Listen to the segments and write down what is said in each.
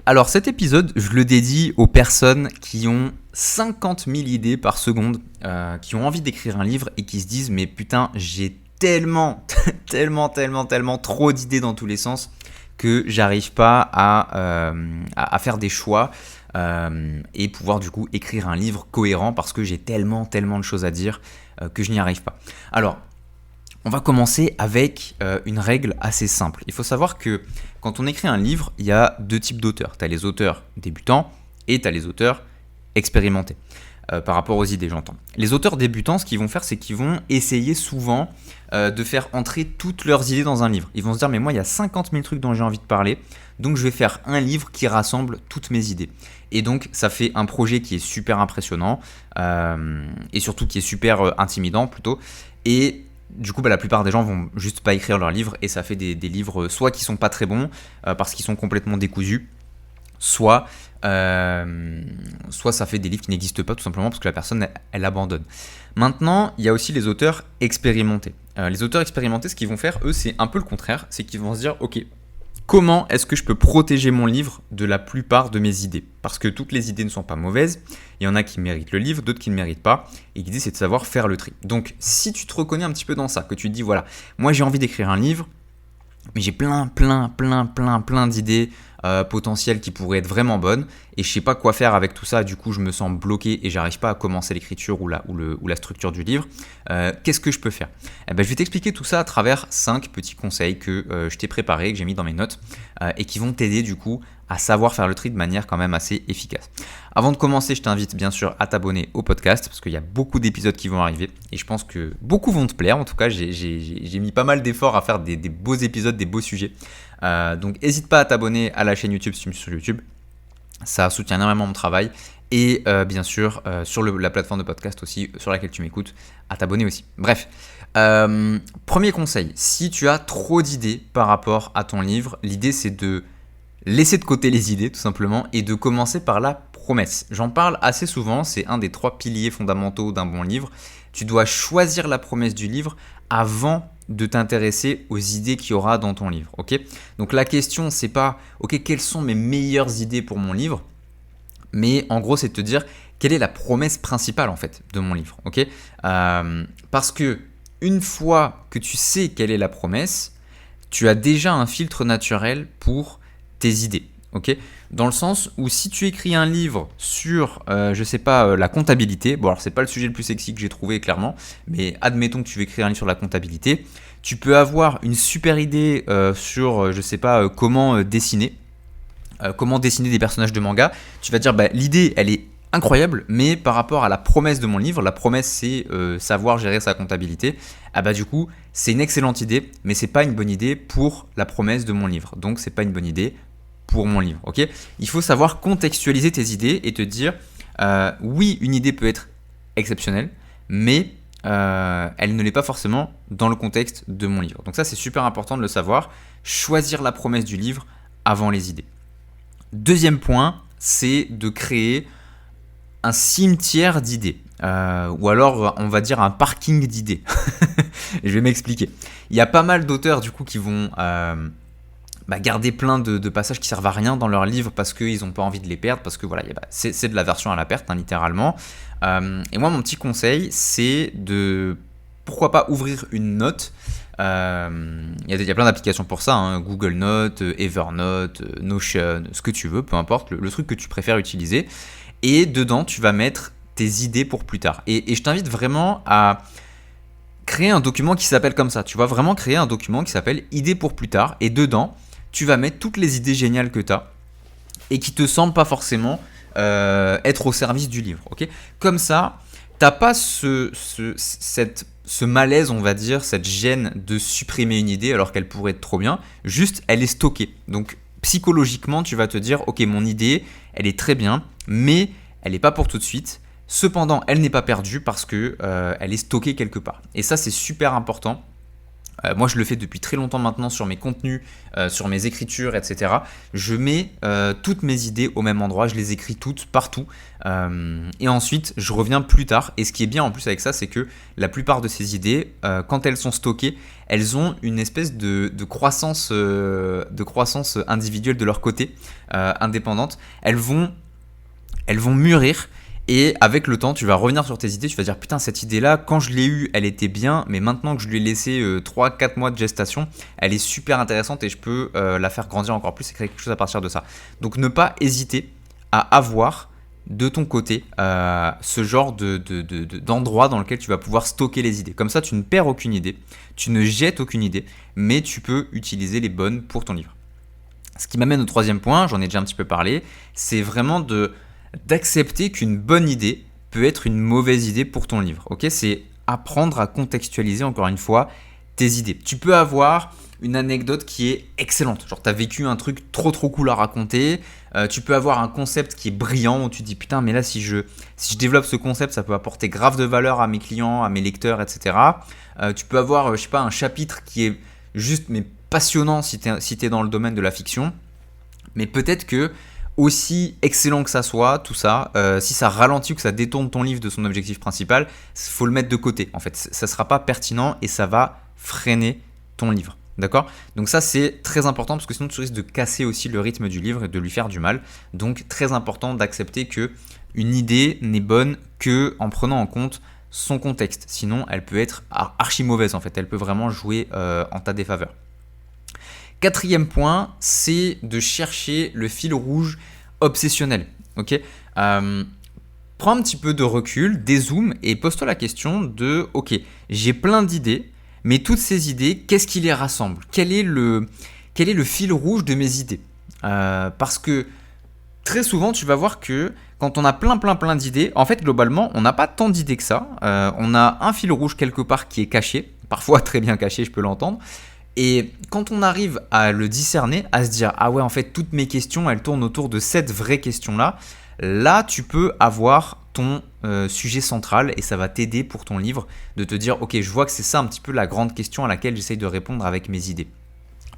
Alors cet épisode, je le dédie aux personnes qui ont 50 000 idées par seconde, qui ont envie d'écrire un livre et qui se disent mais putain j'ai tellement, tellement trop d'idées dans tous les sens que j'arrive pas à faire des choix et pouvoir du coup écrire un livre cohérent parce que j'ai tellement de choses à dire que je n'y arrive pas. Alors on va commencer avec une règle assez simple. Il faut savoir que quand on écrit un livre, il y a deux types d'auteurs. Tu as les auteurs débutants et tu as les auteurs expérimentés. Par rapport aux idées, j'entends. Les auteurs débutants, ce qu'ils vont faire, c'est qu'ils vont essayer souvent de faire entrer toutes leurs idées dans un livre. Ils vont se dire, mais moi, il y a 50 000 trucs dont j'ai envie de parler, donc je vais faire un livre qui rassemble toutes mes idées. Et donc, ça fait un projet qui est super impressionnant, et surtout qui est super intimidant, plutôt. Et du coup, la plupart des gens vont juste pas écrire leur livre et ça fait des livres soit qui sont pas très bons parce qu'ils sont complètement décousus, soit ça fait des livres qui n'existent pas tout simplement parce que la personne elle abandonne. Maintenant, il y a aussi les auteurs expérimentés. Les auteurs expérimentés, ce qu'ils vont faire, eux, c'est un peu le contraire, c'est qu'ils vont se dire, ok, comment est-ce que je peux protéger mon livre de la plupart de mes idées ? Parce que toutes les idées ne sont pas mauvaises, il y en a qui méritent le livre, d'autres qui ne méritent pas, et l'idée c'est de savoir faire le tri. Donc si tu te reconnais un petit peu dans ça, que tu te dis voilà, moi j'ai envie d'écrire un livre, mais j'ai plein d'idées potentielles qui pourraient être vraiment bonnes et je sais pas quoi faire avec tout ça, du coup je me sens bloqué et j'arrive pas à commencer l'écriture ou la structure du livre. Qu'est-ce que je peux faire ? Je vais t'expliquer tout ça à travers 5 petits conseils que je t'ai préparés, que j'ai mis dans mes notes et qui vont t'aider du coup à savoir faire le tri de manière quand même assez efficace. Avant de commencer, je t'invite bien sûr à t'abonner au podcast parce qu'il y a beaucoup d'épisodes qui vont arriver et je pense que beaucoup vont te plaire. En tout cas, j'ai mis pas mal d'efforts à faire des beaux épisodes, des beaux sujets. Donc n'hésite pas à t'abonner à la chaîne YouTube si tu me suis sur YouTube. Ça soutient énormément mon travail. Et bien sûr, sur la plateforme de podcast aussi, sur laquelle tu m'écoutes, à t'abonner aussi. Bref, premier conseil, si tu as trop d'idées par rapport à ton livre, l'idée c'est de laisser de côté les idées tout simplement et de commencer par la promesse. J'en parle assez souvent, c'est un des 3 piliers fondamentaux d'un bon livre. Tu dois choisir la promesse du livre avant de t'intéresser aux idées qu'il y aura dans ton livre. Ok ? Donc la question c'est pas ok, quelles sont mes meilleures idées pour mon livre, mais en gros c'est de te dire quelle est la promesse principale en fait de mon livre. Ok ? Parce que une fois que tu sais quelle est la promesse, tu as déjà un filtre naturel pour tes idées, ok ? Dans le sens où si tu écris un livre sur, je sais pas, la comptabilité, bon alors c'est pas le sujet le plus sexy que j'ai trouvé clairement, mais admettons que tu veux écrire un livre sur la comptabilité, tu peux avoir une super idée sur, je sais pas, comment dessiner des personnages de manga. Tu vas te dire, l'idée elle est incroyable, mais par rapport à la promesse de mon livre, la promesse c'est savoir gérer sa comptabilité, du coup c'est une excellente idée, mais c'est pas une bonne idée pour la promesse de mon livre, donc c'est pas une bonne idée pour mon livre, ok ? Il faut savoir contextualiser tes idées et te dire, oui, une idée peut être exceptionnelle, mais elle ne l'est pas forcément dans le contexte de mon livre. Donc ça, c'est super important de le savoir. Choisir la promesse du livre avant les idées. Deuxième point, c'est de créer un cimetière d'idées. Ou alors, on va dire un parking d'idées. Je vais m'expliquer. Il y a pas mal d'auteurs du coup qui vont garder plein de passages qui servent à rien dans leur livre parce qu'ils n'ont pas envie de les perdre, parce que voilà, c'est de la version à la perte, littéralement. Et moi, mon petit conseil, c'est de, pourquoi pas, ouvrir une note. Il y a plein d'applications pour ça, Google Notes, Evernote, Notion, ce que tu veux, peu importe, le truc que tu préfères utiliser. Et dedans, tu vas mettre tes idées pour plus tard. Et je t'invite vraiment à créer un document qui s'appelle comme ça. Tu vas vraiment créer un document qui s'appelle idées pour plus tard. Et dedans, tu vas mettre toutes les idées géniales que tu as et qui te semblent pas forcément être au service du livre. Okay ? Comme ça, tu n'as pas ce malaise, on va dire, cette gêne de supprimer une idée alors qu'elle pourrait être trop bien. Juste, elle est stockée. Donc, psychologiquement, tu vas te dire, ok, mon idée, elle est très bien, mais elle n'est pas pour tout de suite. Cependant, elle n'est pas perdue parce que elle est stockée quelque part. Et ça, c'est super important. Moi, je le fais depuis très longtemps maintenant sur mes contenus, sur mes écritures, etc. Je mets toutes mes idées au même endroit, je les écris toutes partout. Et ensuite, je reviens plus tard. Et ce qui est bien en plus avec ça, c'est que la plupart de ces idées, quand elles sont stockées, elles ont une espèce de croissance individuelle de leur côté, indépendante. Elles vont mûrir. Et avec le temps, tu vas revenir sur tes idées, tu vas dire putain, cette idée-là, quand je l'ai eue, elle était bien, mais maintenant que je lui ai laissé 3-4 mois de gestation, elle est super intéressante et je peux la faire grandir encore plus et créer quelque chose à partir de ça. Donc ne pas hésiter à avoir de ton côté ce genre d'endroit dans lequel tu vas pouvoir stocker les idées. Comme ça, tu ne perds aucune idée, tu ne jettes aucune idée, mais tu peux utiliser les bonnes pour ton livre. Ce qui m'amène au troisième point, j'en ai déjà un petit peu parlé, c'est vraiment d'accepter qu'une bonne idée peut être une mauvaise idée pour ton livre. Ok, c'est apprendre à contextualiser encore une fois tes idées. Tu peux avoir une anecdote qui est excellente, genre tu as vécu un truc trop cool à raconter, tu peux avoir un concept qui est brillant où tu te dis putain mais là si je développe ce concept ça peut apporter grave de valeur à mes clients, à mes lecteurs, etc. Tu peux avoir je sais pas un chapitre qui est juste mais passionnant si t'es dans le domaine de la fiction, mais peut-être que aussi excellent que ça soit, tout ça, si ça ralentit ou que ça détourne ton livre de son objectif principal, il faut le mettre de côté. En fait, ça ne sera pas pertinent et ça va freiner ton livre. D'accord ? Donc ça, c'est très important parce que sinon, tu risques de casser aussi le rythme du livre et de lui faire du mal. Donc, très important d'accepter qu'une idée n'est bonne qu'en prenant en compte son contexte. Sinon, elle peut être archi mauvaise en fait. Elle peut vraiment jouer en ta défaveur. Quatrième point, c'est de chercher le fil rouge obsessionnel. Ok, prends un petit peu de recul, dézoome et pose-toi la question de ok, j'ai plein d'idées, mais toutes ces idées, qu'est-ce qui les rassemble ? Quel est le fil rouge de mes idées ? Parce que très souvent, tu vas voir que quand on a plein d'idées, en fait, globalement, on n'a pas tant d'idées que ça. On a un fil rouge quelque part qui est caché, parfois très bien caché, je peux l'entendre. Et quand on arrive à le discerner, à se dire ah ouais en fait toutes mes questions elles tournent autour de cette vraie question là tu peux avoir ton sujet central et ça va t'aider pour ton livre de te dire ok je vois que c'est ça un petit peu la grande question à laquelle j'essaye de répondre avec mes idées.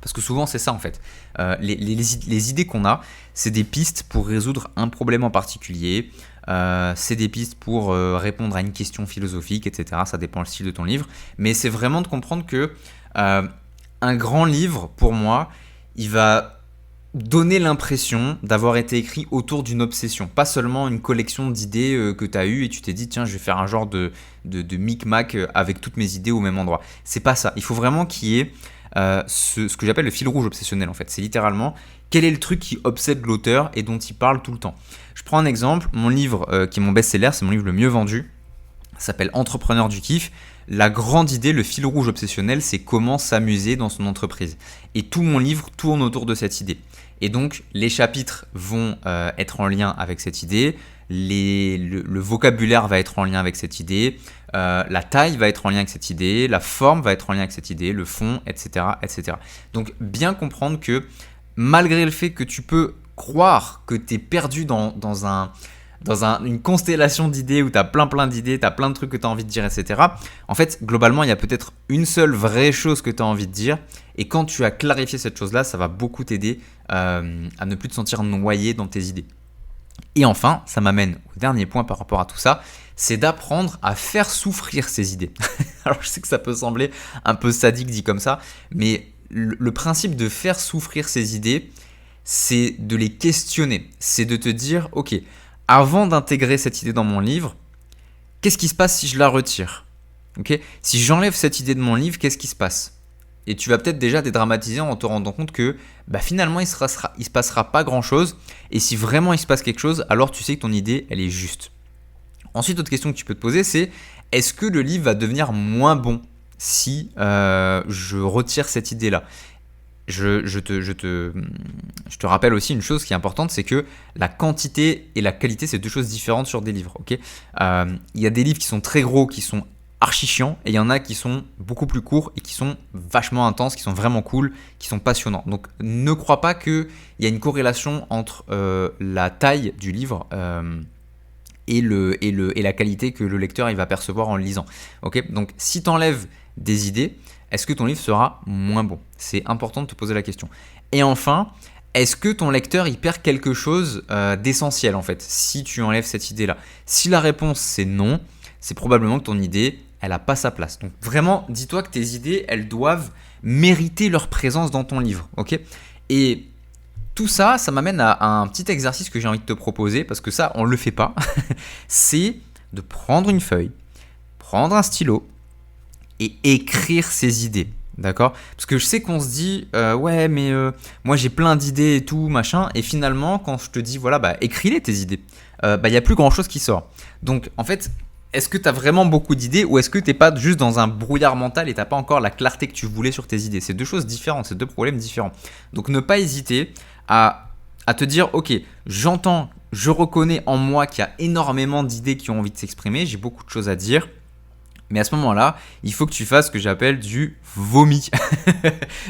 Parce que souvent c'est ça en fait, les idées qu'on a c'est des pistes pour résoudre un problème en particulier, c'est des pistes pour répondre à une question philosophique etc. Ça dépend le style de ton livre, mais c'est vraiment de comprendre que un grand livre, pour moi, il va donner l'impression d'avoir été écrit autour d'une obsession. Pas seulement une collection d'idées que tu as eues et tu t'es dit, tiens, je vais faire un genre de micmac avec toutes mes idées au même endroit. C'est pas ça. Il faut vraiment qu'il y ait ce que j'appelle le fil rouge obsessionnel, en fait. C'est littéralement, quel est le truc qui obsède l'auteur et dont il parle tout le temps. Je prends un exemple. Mon livre, qui est mon best-seller, c'est mon livre le mieux vendu. Ça s'appelle Entrepreneur du kiff. La grande idée, le fil rouge obsessionnel, c'est comment s'amuser dans son entreprise. Et tout mon livre tourne autour de cette idée. Et donc, les chapitres vont être en lien avec cette idée, le vocabulaire va être en lien avec cette idée, la taille va être en lien avec cette idée, la forme va être en lien avec cette idée, le fond, etc. etc. Donc, bien comprendre que malgré le fait que tu peux croire que tu es perdu dans une constellation d'idées où tu as plein d'idées, tu as plein de trucs que tu as envie de dire, etc. En fait, globalement, il y a peut-être une seule vraie chose que tu as envie de dire. Et quand tu as clarifié cette chose-là, ça va beaucoup t'aider à ne plus te sentir noyé dans tes idées. Et enfin, ça m'amène au dernier point par rapport à tout ça, c'est d'apprendre à faire souffrir ces idées. Alors, je sais que ça peut sembler un peu sadique dit comme ça, mais le principe de faire souffrir ces idées, c'est de les questionner. C'est de te dire, ok, avant d'intégrer cette idée dans mon livre, qu'est-ce qui se passe si je la retire ? Okay ? Si j'enlève cette idée de mon livre, qu'est-ce qui se passe ? Et tu vas peut-être déjà dédramatiser en te rendant compte que finalement il se passera pas grand-chose. Et si vraiment il se passe quelque chose, alors tu sais que ton idée elle est juste. Ensuite, autre question que tu peux te poser, c'est est-ce que le livre va devenir moins bon si je retire cette idée-là ? Je te rappelle aussi une chose qui est importante, c'est que la quantité et la qualité, c'est deux choses différentes sur des livres. Okay, y a des livres qui sont très gros, qui sont archi chiants, et il y en a qui sont beaucoup plus courts et qui sont vachement intenses, qui sont vraiment cool, qui sont passionnants. Donc ne crois pas qu'il y a une corrélation entre la taille du livre et la qualité que le lecteur il va percevoir en le lisant. Okay, donc si tu enlèves des idées, est-ce que ton livre sera moins bon? C'est important de te poser la question. Et enfin, est-ce que ton lecteur il perd quelque chose d'essentiel en fait si tu enlèves cette idée-là? Si la réponse c'est non, c'est probablement que ton idée elle n'a pas sa place. Donc vraiment, dis-toi que tes idées elles doivent mériter leur présence dans ton livre, ok? Et tout ça, ça m'amène à un petit exercice que j'ai envie de te proposer parce que ça on le fait pas. C'est de prendre une feuille, prendre un stylo et écrire ses idées. D'accord? Parce que je sais qu'on se dit ouais mais moi j'ai plein d'idées et tout machin, et finalement quand je te dis voilà bah écris-les tes idées, il n'y a plus grand chose qui sort. Donc en fait, est-ce que tu as vraiment beaucoup d'idées ou est-ce que tu n'es pas juste dans un brouillard mental et tu n'as pas encore la clarté que tu voulais sur tes idées? C'est deux choses différentes, c'est deux problèmes différents. Donc ne pas hésiter à te dire ok, j'entends, je reconnais en moi qu'il y a énormément d'idées qui ont envie de s'exprimer, j'ai beaucoup de choses à dire. Mais à ce moment-là, il faut que tu fasses ce que j'appelle du vomi.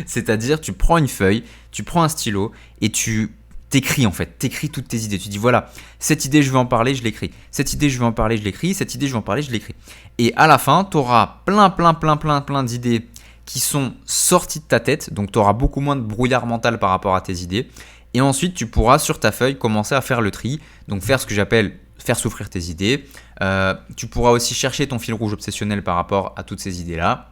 C'est-à-dire, tu prends une feuille, tu prends un stylo et tu t'écris en fait. T'écris toutes tes idées. Tu dis voilà, cette idée je veux en parler, je l'écris. Cette idée je veux en parler, je l'écris. Cette idée je veux en parler, je l'écris. Et à la fin, tu auras plein d'idées qui sont sorties de ta tête. Donc tu auras beaucoup moins de brouillard mental par rapport à tes idées. Et ensuite, tu pourras sur ta feuille commencer à faire le tri. Donc faire ce que j'appelle faire souffrir tes idées. Tu pourras aussi chercher ton fil rouge obsessionnel par rapport à toutes ces idées-là.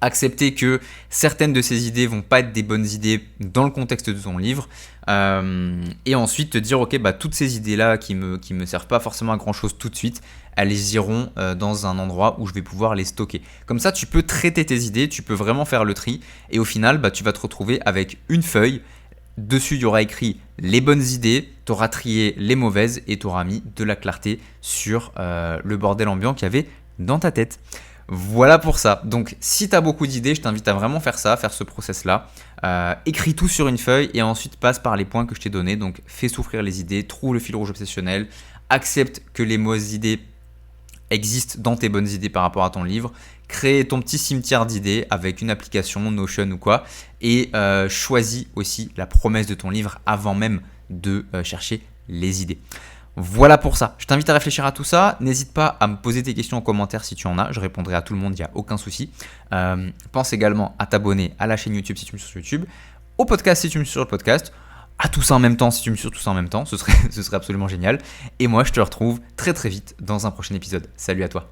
Accepter que certaines de ces idées vont pas être des bonnes idées dans le contexte de ton livre. Et ensuite te dire ok, bah, toutes ces idées-là qui me servent pas forcément à grand-chose tout de suite, elles iront dans un endroit où je vais pouvoir les stocker. Comme ça, tu peux traiter tes idées, tu peux vraiment faire le tri. Et au final, bah, tu vas te retrouver avec une feuille. Dessus, il y aura écrit les bonnes idées, tu auras trié les mauvaises et tu auras mis de la clarté sur le bordel ambiant qu'il y avait dans ta tête. Voilà pour ça. Donc, si tu as beaucoup d'idées, je t'invite à vraiment faire ça, faire ce process-là. Écris tout sur une feuille et ensuite passe par les points que je t'ai donnés. Donc, fais souffrir les idées, trouve le fil rouge obsessionnel, accepte que les mauvaises idées existent dans tes bonnes idées par rapport à ton livre, crée ton petit cimetière d'idées avec une application, Notion ou quoi, et choisis aussi la promesse de ton livre avant même de chercher les idées. Voilà pour ça. Je t'invite à réfléchir à tout ça. N'hésite pas à me poser tes questions en commentaire si tu en as. Je répondrai à tout le monde, il n'y a aucun souci. Pense également à t'abonner à la chaîne YouTube si tu me suis sur YouTube, au podcast si tu me suis sur le podcast, à tout ça en même temps si tu me suis sur tout ça en même temps. Ce serait absolument génial. Et moi, je te retrouve très très vite dans un prochain épisode. Salut à toi.